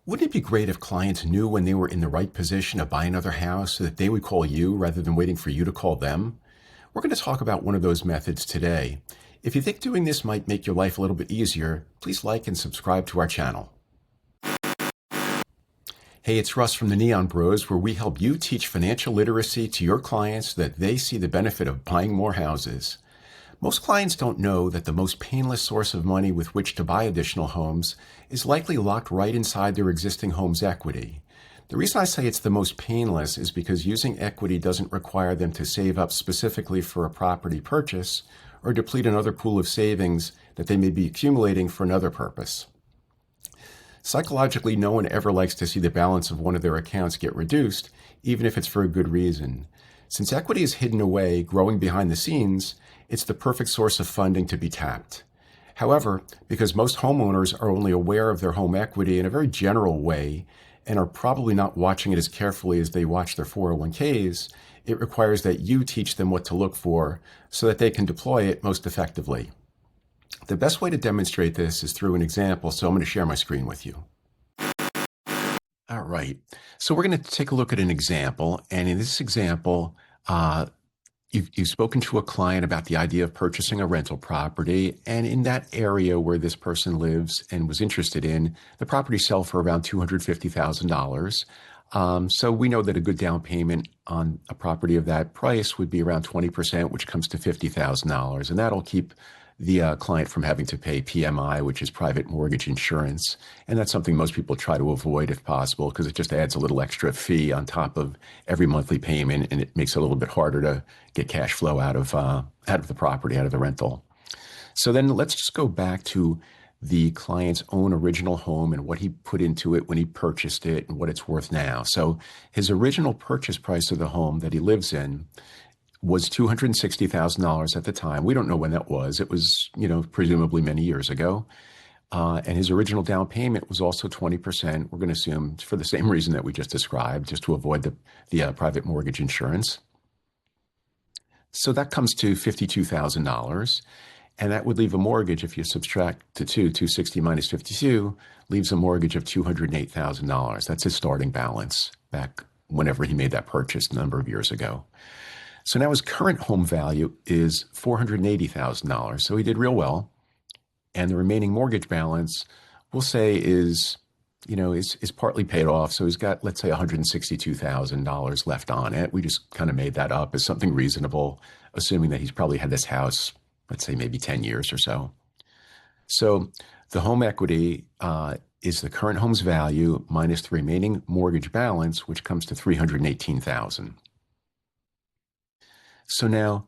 Wouldn't it be great if clients knew when they were in the right position to buy another house so that they would call you rather than waiting for you to call them? We're going to talk about one of those methods today. If you think doing this might make your life a little bit easier, please like and subscribe to our channel. Hey, it's Russ from the Neon Bros, where we help you teach financial literacy to your clients so that they see the benefit of buying more houses. Most clients don't know that the most painless source of money with which to buy additional homes is likely locked right inside their existing home's equity. The reason I say it's the most painless is because using equity doesn't require them to save up specifically for a property purchase or deplete another pool of savings that they may be accumulating for another purpose. Psychologically, no one ever likes to see the balance of one of their accounts get reduced, even if it's for a good reason. Since equity is hidden away, growing behind the scenes, it's the perfect source of funding to be tapped. However, because most homeowners are only aware of their home equity in a very general way and are probably not watching it as carefully as they watch their 401ks, it requires that you teach them what to look for so that they can deploy it most effectively. The best way to demonstrate this is through an example, so I'm going to share my screen with you. All right, so we're going to take a look at an example, and in this example, you've spoken to a client about the idea of purchasing a rental property, and in that area where this person lives and was interested in, the property sell for around $250,000. So we know that a good down payment on a property of that price would be around 20%, which comes to $50,000, and that'll keep the client from having to pay PMI, which is private mortgage insurance. And that's something most people try to avoid if possible, because it just adds a little extra fee on top of every monthly payment, and it makes it a little bit harder to get cash flow out of the property, out of the rental. So then let's just go back to the client's own original home and what he put into it when he purchased it and what it's worth now. So his original purchase price of the home that he lives in was $260,000 at the time. We don't know when that was. It was, presumably many years ago. And his original down payment was also 20%. We're going to assume for the same reason that we just described, just to avoid the private mortgage insurance. So that comes to $52,000. And that would leave a mortgage, if you subtract the 260 minus 52, leaves a mortgage of $208,000. That's his starting balance back whenever he made that purchase a number of years ago. So now his current home value is $480,000. So he did real well. And the remaining mortgage balance, we'll say is partly paid off. So he's got, let's say, $162,000 left on it. We just kind of made that up as something reasonable, assuming that he's probably had this house, let's say maybe 10 years or so. So the home equity is the current home's value minus the remaining mortgage balance, which comes to $318,000. So now,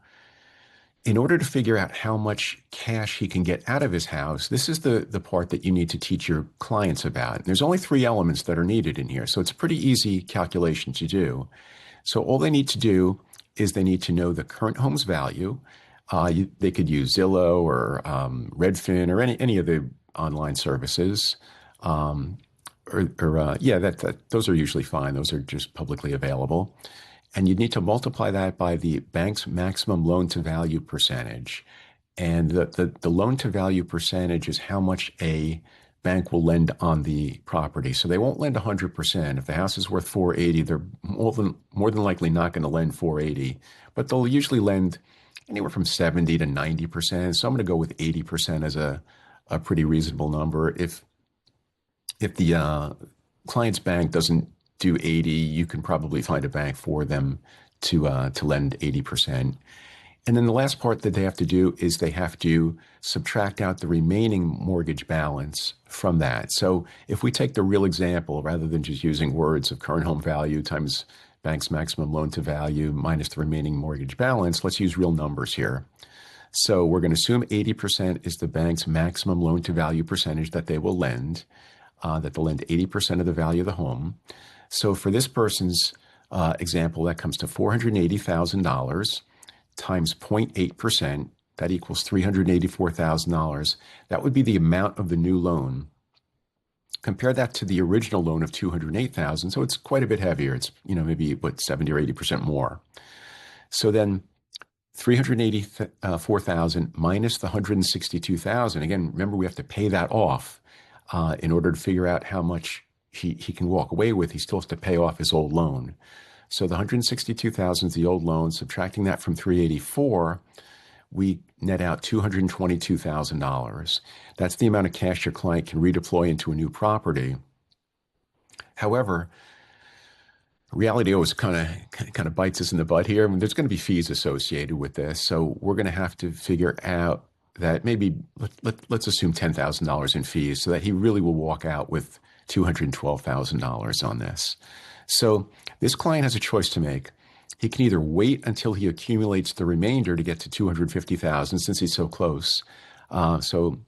in order to figure out how much cash he can get out of his house, this is the part that you need to teach your clients about. And there's only 3 elements that are needed in here, so it's a pretty easy calculation to do. So all they need to do is they need to know the current home's value. They could use Zillow or Redfin or any of the online services. Those are usually fine. Those are just publicly available. And you'd need to multiply that by the bank's maximum loan-to-value percentage. And the loan-to-value percentage is how much a bank will lend on the property. So they won't lend 100%. If the house is worth 480, they're more than likely not going to lend 480. But they'll usually lend anywhere from 70 to 90%. So I'm going to go with 80% as a pretty reasonable number. If the client's bank doesn't do 80, you can probably find a bank for them to lend 80%. And then the last part that they have to do is they have to subtract out the remaining mortgage balance from that. So if we take the real example, rather than just using words of current home value times bank's maximum loan to value minus the remaining mortgage balance, let's use real numbers here. So we're going to assume 80% is the bank's maximum loan to value percentage that they will lend, that they'll lend 80% of the value of the home. So for this person's example, that comes to $480,000 times 0.8%. That equals $384,000. That would be the amount of the new loan. Compare that to the original loan of $208,000. So it's quite a bit heavier. It's, maybe 70 or 80% more. So then $384,000 minus the $162,000. Again, remember, we have to pay that off in order to figure out how much he can walk away with. He still has to pay off his old loan. So the 162,000 is the old loan. Subtracting that from 384, we net out $222,000. That's the amount of cash your client can redeploy into a new property. However, reality always kind of bites us in the butt here. I mean, there's going to be fees associated with this, so we're going to have to figure out that maybe let's assume $10,000 in fees, so that he really will walk out with $212,000 on this. So this client has a choice to make. He can either wait until he accumulates the remainder to get to $250,000, since he's so close. So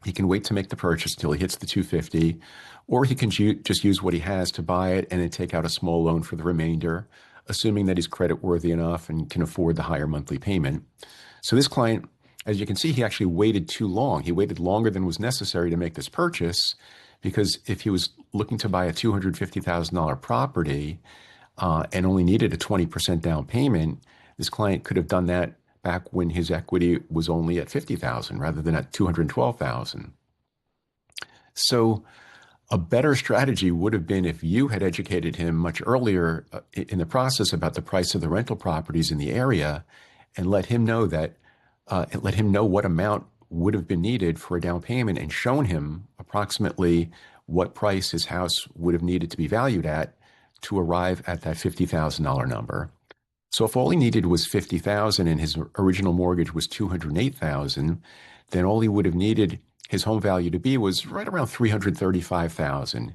he can wait to make the purchase until he hits the $250,000, or he can just use what he has to buy it and then take out a small loan for the remainder, assuming that he's creditworthy enough and can afford the higher monthly payment. So this client, as you can see, he actually waited too long. He waited longer than was necessary to make this purchase, because if he was looking to buy a $250,000 property and only needed a 20% down payment, this client could have done that back when his equity was only at $50,000 rather than at $212,000. So a better strategy would have been if you had educated him much earlier in the process about the price of the rental properties in the area, and let him know what amount would have been needed for a down payment, and shown him approximately what price his house would have needed to be valued at to arrive at that $50,000 number. So if all he needed was $50,000 and his original mortgage was $208,000, then all he would have needed his home value to be was right around $335,000.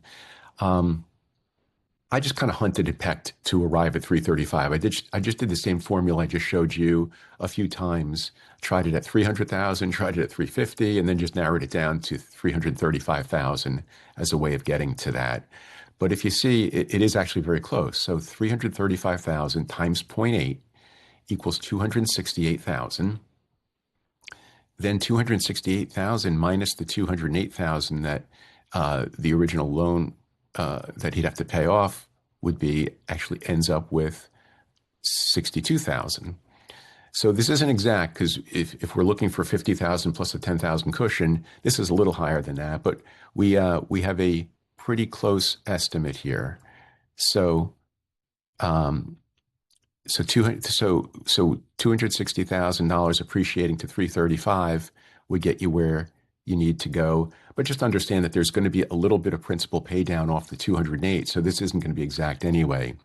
I just kind of hunted and pecked to arrive at 335. I just did the same formula I just showed you a few times. Tried it at 300,000, tried it at 350, and then just narrowed it down to 335,000 as a way of getting to that. But if you see, it is actually very close. So 335,000 times 0.8 equals 268,000. Then 268,000 minus the 208,000 that the original loan that he'd have to pay off would be, actually ends up with 62,000. So this isn't exact, because if we're looking for 50,000 plus a 10,000 cushion, this is a little higher than that. But we have a pretty close estimate here. So $260,000 appreciating to 335 would get you where you need to go. But just understand that there's going to be a little bit of principal pay down off the 208. So this isn't going to be exact anyway.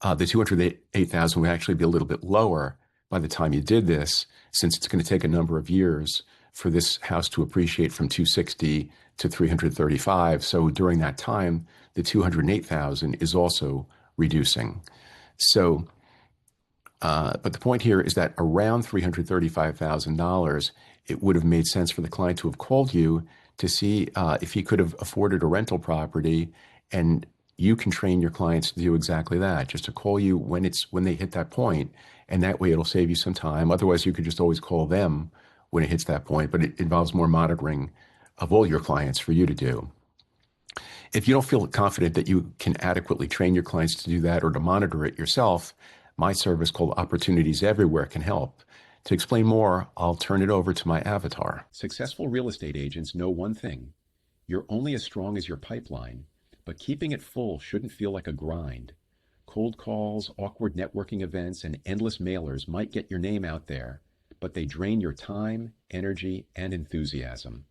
The 208,000 would actually be a little bit lower by the time you did this, since it's going to take a number of years for this house to appreciate from 260 to 335. So during that time, the 208,000 is also reducing. So, but the point here is that around $335,000, it would have made sense for the client to have called you to see if he could have afforded a rental property, and you can train your clients to do exactly that, just to call you when they hit that point, and that way it'll save you some time. Otherwise, you could just always call them when it hits that point, but it involves more monitoring of all your clients for you to do. If you don't feel confident that you can adequately train your clients to do that or to monitor it yourself, my service called Opportunities Everywhere can help. To explain more, I'll turn it over to my avatar. Successful real estate agents know one thing: you're only as strong as your pipeline, but keeping it full shouldn't feel like a grind. Cold calls, awkward networking events, and endless mailers might get your name out there, but they drain your time, energy, and enthusiasm.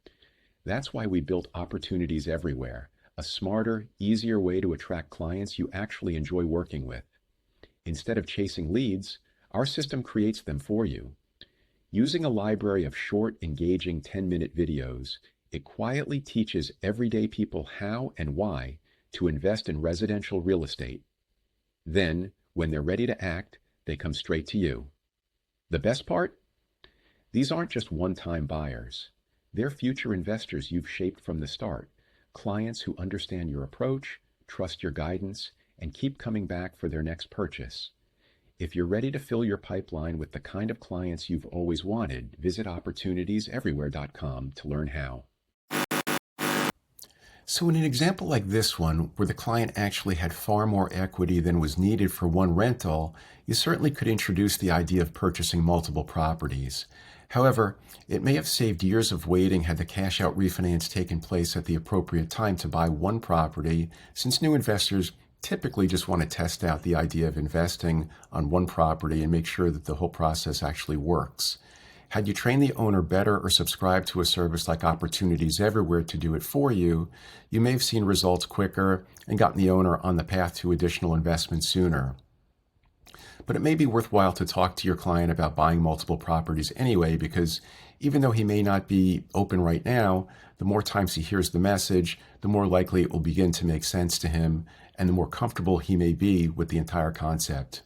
That's why we built Opportunities Everywhere, a smarter, easier way to attract clients you actually enjoy working with. Instead of chasing leads, our system creates them for you. Using a library of short, engaging 10-minute videos, it quietly teaches everyday people how and why to invest in residential real estate. Then, when they're ready to act, they come straight to you. The best part? These aren't just one-time buyers. They're future investors you've shaped from the start, clients who understand your approach, trust your guidance, and keep coming back for their next purchase. If you're ready to fill your pipeline with the kind of clients you've always wanted, visit OpportunitiesEverywhere.com to learn how. So, in an example like this one, where the client actually had far more equity than was needed for one rental, you certainly could introduce the idea of purchasing multiple properties. However, it may have saved years of waiting had the cash out refinance taken place at the appropriate time to buy one property, since new investors typically just want to test out the idea of investing on one property and make sure that the whole process actually works. Had you trained the owner better or subscribed to a service like Opportunities Everywhere to do it for you, you may have seen results quicker and gotten the owner on the path to additional investment sooner. But it may be worthwhile to talk to your client about buying multiple properties anyway, because even though he may not be open right now, the more times he hears the message, the more likely it will begin to make sense to him, and the more comfortable he may be with the entire concept.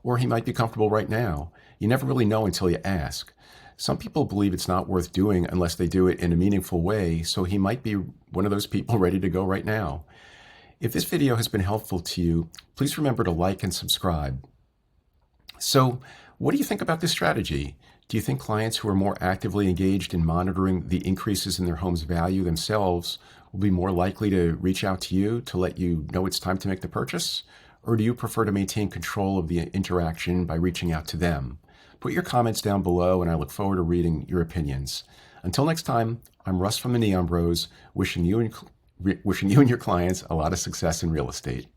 Or he might be comfortable right now. You never really know until you ask. Some people believe it's not worth doing unless they do it in a meaningful way, so he might be one of those people ready to go right now. If this video has been helpful to you, please remember to like and subscribe. So, what do you think about this strategy? Do you think clients who are more actively engaged in monitoring the increases in their home's value themselves will be more likely to reach out to you to let you know it's time to make the purchase? Or do you prefer to maintain control of the interaction by reaching out to them? Put your comments down below, and I look forward to reading your opinions. Until next time, I'm Russ from the Neon Bros, wishing you and your clients a lot of success in real estate.